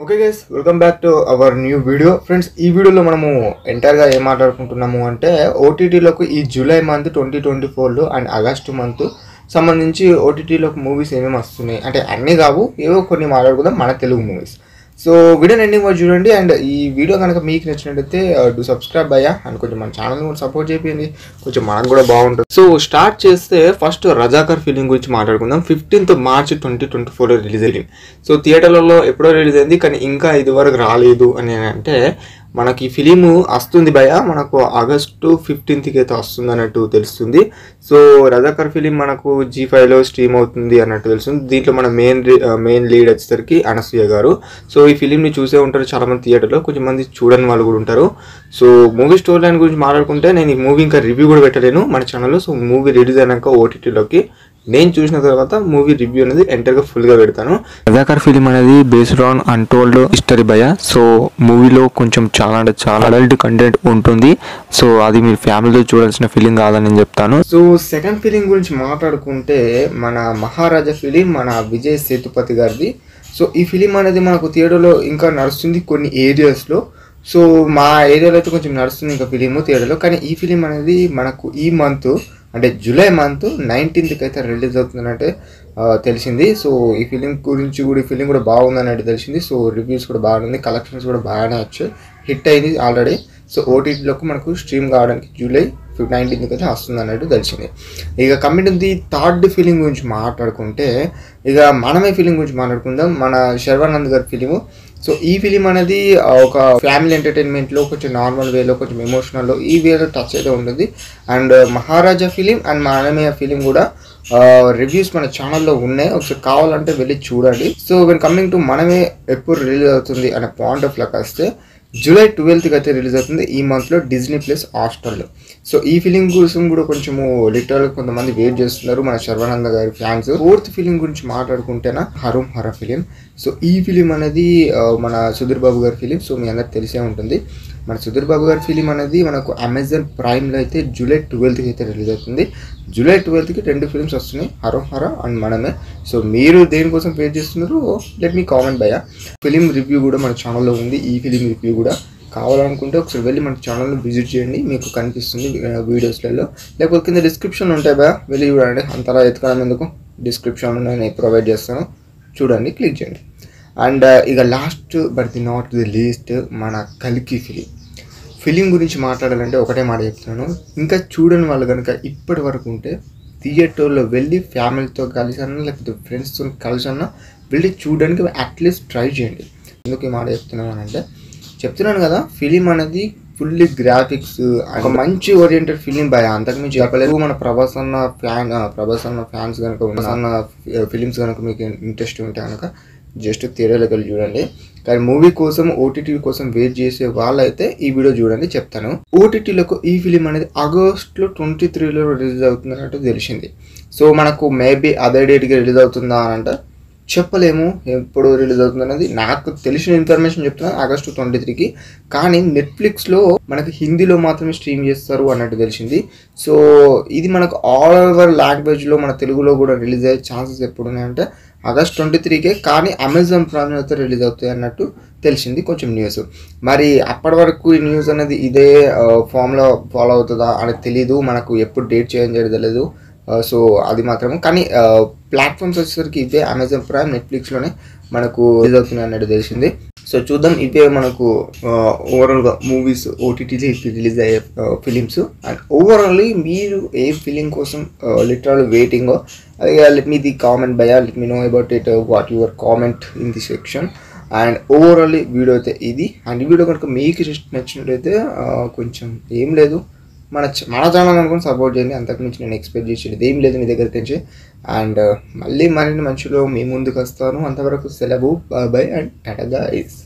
Okay guys, welcome back to our new video. Friends, ఈ వీడియోలో మనము ఎంటైర్గా ఏం మాట్లాడుకుంటున్నాము అంటే ఓటీటీలోకి ఈ జూలై మంత్ 2024లో అండ్ ఆగస్టు మంత్ సంబంధించి ఓటీటీలోకి మూవీస్ ఏమేమి వస్తున్నాయి అంటే అన్నీ కావు, ఏవో కొన్ని మాట్లాడుకుందాం మన తెలుగు మూవీస్. సో వీడియోని ఎండింగ్ వరకు చూడండి. అండ్ ఈ వీడియో కనుక మీకు నచ్చినట్టయితే డూ సబ్స్క్రైబ్ అయ్యా అండ్ కొంచెం మన ఛానల్ని కూడా సపోర్ట్ చేయండి, కొంచెం మనకు కూడా బాగుంటుంది. సో స్టార్ట్ చేస్తే ఫస్ట్ రజాకర్ ఫిలిం గురించి మాట్లాడుకుందాం. 15th March 2024లో రిలీజ్ అయింది. సో థియేటర్లలో ఎప్పుడో రిలీజ్ అయింది, కానీ ఇంకా ఇదివరకు రాలేదు అని అంటే మనకి ఫిలిం వస్తుంది భయ, మనకు ఆగస్టు 15th అయితే వస్తుంది అన్నట్టు తెలుస్తుంది. సో రజాకర్ ఫిలిం మనకు G5లో స్ట్రీమ్ అవుతుంది అన్నట్టు తెలుస్తుంది. దీంట్లో మన మెయిన్ లీడ్ వచ్చేసరికి అనసూయ గారు. సో ఈ ఫిలింని చూసే ఉంటారు చాలామంది థియేటర్లో, కొంచెం మంది చూడని వాళ్ళు కూడా ఉంటారు. సో మూవీ స్టోరీ లైన్ గురించి మాట్లాడుకుంటే నేను ఈ మూవీ ఇంకా రివ్యూ కూడా పెట్టలేను మన ఛానల్లో. సో మూవీ రిలీజ్ అయినాక ఓటీటీలోకి నేను చూసిన తర్వాత మూవీ రివ్యూ అనేది ఎంటర్గా ఫుల్గా పెడతాను. రజాకర్ ఫిలిం అనేది బేస్డ్ ఆన్ అన్టోల్డ్ హిస్టరీ భయ. సో మూవీలో కొంచెం చాలా అంటే చాలా అడల్ట్ కంటెంట్ ఉంటుంది. సో అది మీరు ఫ్యామిలీతో చూడాల్సిన ఫిలిం కాదని నేను చెప్తాను. సో సెకండ్ ఫిలిం గురించి మాట్లాడుకుంటే మన మహారాజా ఫిలిం, మన విజయ్ సేతుపతి గారిది. సో ఈ ఫిలిం అనేది మనకు థియేటర్లో ఇంకా నడుస్తుంది కొన్ని ఏరియాస్లో. సో మా ఏరియాలో అయితే కొంచెం నడుస్తుంది ఇంకా ఫిలిం థియేటర్లో, కానీ ఈ ఫిలిం అనేది మనకు ఈ మంత్ అంటే జూలై మంత్ 19th అయితే రిలీజ్ అవుతుందనంటే తెలిసింది. సో ఈ ఫిలిం గురించి కూడా ఈ ఫిలిం కూడా బాగుందన్నట్టు తెలిసింది. సో రివ్యూస్ కూడా బాగుంది, కలెక్షన్స్ కూడా బాగానే వచ్చాయి, హిట్ అయింది ఆల్రెడీ. సో ఓటీటీలోకి మనకు స్ట్రీమ్ కావడానికి జూలై 19th అయితే వస్తుంది అన్నట్టు తెలిసింది. ఇక coming to the third film గురించి మాట్లాడుకుంటే ఇక మనమే ఫిలిం గురించి మాట్లాడుకుందాం. మన శర్వానంద్ గారి ఫిలిము. సో ఈ ఫిలిం అనేది ఒక ఫ్యామిలీ ఎంటర్టైన్మెంట్లో కొంచెం నార్మల్ వేలో, కొంచెం ఎమోషనల్లో ఈ వేలో టచ్ అయితే ఉంటుంది. అండ్ మహారాజా ఫిలిం అండ్ మనమే ఫిలిం కూడా రివ్యూస్ మన ఛానల్లో ఉన్నాయి, ఒకసారి కావాలంటే వెళ్ళి చూడండి. సో వెన్ కమింగ్ టు మనమే ఎప్పుడు రిలీజ్ అవుతుంది అనే పాయింట్ ఆఫ్ లాక్ వస్తే జూలై 12th అయితే రిలీజ్ అవుతుంది ఈ మంత్లో Disney+ హాట్‌స్టార్లో. సో ఈ ఫిలిం కోసం కూడా కొంచెము లిటరల్ కొంతమంది వెయిట్ చేస్తున్నారు మన శర్వానంద గారి ఫ్యాన్స్. ఫోర్త్ ఫిలిం గురించి మాట్లాడుకుంటేనా హరుం హర ఫిలిం. సో ఈ ఫిలిం అనేది మన సుధీర్ బాబు గారి ఫిలిం. సో మీ అందరికి తెలిసే ఉంటుంది. మన సుధీర్ బాబు గారి ఫిలిం అనేది మనకు అమెజాన్ ప్రైమ్లో అయితే జూలై 12th అయితే రిలీజ్ అవుతుంది. జూలై 12th 2 ఫిలిమ్స్ వస్తున్నాయి, హరుం హర అండ్ మనమే. సో మీరు దేనికోసం వెయిట్ చేస్తున్నారు, లెట్ మీ కామెంట్ భయ్యా. ఫిలిం రివ్యూ కూడా మన ఛానల్లో ఉంది. ఈ ఫిలిం రివ్యూ కూడా కావాలనుకుంటే ఒకసారి వెళ్ళి మన ఛానల్ని విజిట్ చేయండి, మీకు కనిపిస్తుంది వీడియోస్లలో, లేకపోతే కింద డిస్క్రిప్షన్ ఉంటాయి భయ్యా, వెళ్ళి చూడండి. అంతలా ఎత్తుకోవడం ఎందుకు, డిస్క్రిప్షన్ నేను ప్రొవైడ్ చేస్తాను, చూడండి, క్లిక్ చేయండి. అండ్ ఇక last but the not the least మన కల్కి ఫిలిం గురించి మాట్లాడాలంటే ఒకటే మాట చెప్తున్నాను. ఇంకా చూడని వాళ్ళు కనుక ఇప్పటి వరకు ఉంటే థియేటర్లో వెళ్ళి ఫ్యామిలీతో కలిసి అన్నా లేకపోతే ఫ్రెండ్స్తో కలిసి అన్నా వెళ్ళి చూడడానికి అట్లీస్ట్ ట్రై చేయండి. ఎందుకు ఈ మాట చెప్తున్నాను కదా, ఫిలిం అనేది ఫుల్లీ గ్రాఫిక్స్, ఒక మంచి ఓరియంటెడ్ ఫిలిం భయ, అంతకుమించి చెప్పలేదు. మన ప్రభాస్ అన్న ఫ్యాన్స్ కనుక ఉన్న ఫిలిమ్స్ కనుక మీకు ఇంట్రెస్ట్ ఉంటే కనుక జస్ట్ థియేటర్లోకి వెళ్ళి చూడండి. కానీ మూవీ కోసం ఓటీటీ కోసం వెయిట్ చేసే వాళ్ళైతే ఈ వీడియో చూడండి చెప్తాను. ఓటీటీలకు ఈ ఫిలిం అనేది ఆగస్టులో 23లో రిలీజ్ అవుతున్నట్టు తెలిసింది. సో మనకు మేబీ అదే డేట్కి రిలీజ్ అవుతుందా అని అంటే చెప్పలేము, ఎప్పుడు రిలీజ్ అవుతుంది అనేది. నాకు తెలిసిన ఇన్ఫర్మేషన్ చెప్తున్నాను, ఆగస్టు 23కి. కానీ నెట్ఫ్లిక్స్లో మనకి హిందీలో మాత్రమే స్ట్రీమ్ చేస్తారు అన్నట్టు తెలిసింది. సో ఇది మనకు ఆల్ ఓవర్ లాంగ్వేజ్లో మన తెలుగులో కూడా రిలీజ్ అయ్యే ఛాన్సెస్ ఎప్పుడు ఉన్నాయంటే ఆగస్ట్ 23కే. కానీ అమెజాన్ ప్రైమ్ అయితే రిలీజ్ అవుతాయి అన్నట్టు తెలిసింది కొంచెం న్యూస్. మరి అప్పటి వరకు ఈ న్యూస్ అనేది ఇదే ఫామ్లో ఫాలో అవుతుందా అనేది తెలీదు, మనకు ఎప్పుడు డేట్ చేంజ్ అయ్యేది తెలియదు. సో అది మాత్రమే. కానీ ప్లాట్ఫామ్స్ వచ్చేసరికి ఇవే, అమెజాన్ ప్రైమ్, నెట్ఫ్లిక్స్లోనే మనకు రిలీజ్ అవుతున్నాయి అన్నట్టు తెలిసింది. సో చూద్దాం, ఇవే మనకు ఓవరాల్గా మూవీస్ ఓటీటీలో రిలీజ్ అయ్యే ఫిలిమ్స్. అండ్ ఓవరాల్లీ మీరు ఏ ఫిలిం కోసం లిటరల్ వెయిటింగో లెట్ మీ ది కామెంట్ భయ్యా, let me know about it, what your comment in the section. And overally video అయితే ఇది. అండ్ ఈ వీడియో కనుక మీకు నచ్చినట్టయితే కొంచెం ఏం లేదు, మన ఛానల్ అనుకుని సపోర్ట్ చేయండి, అంతకుమించి నేను ఎక్స్పెక్ట్ చేసేది ఏం లేదు మీ దగ్గర నుంచి. అండ్ మళ్ళీ మరిన్ని మంచిలో మీ ముందుకు వస్తాను. అంతవరకు సెలవు, బాయ్ అండ్ టాటా గైస్.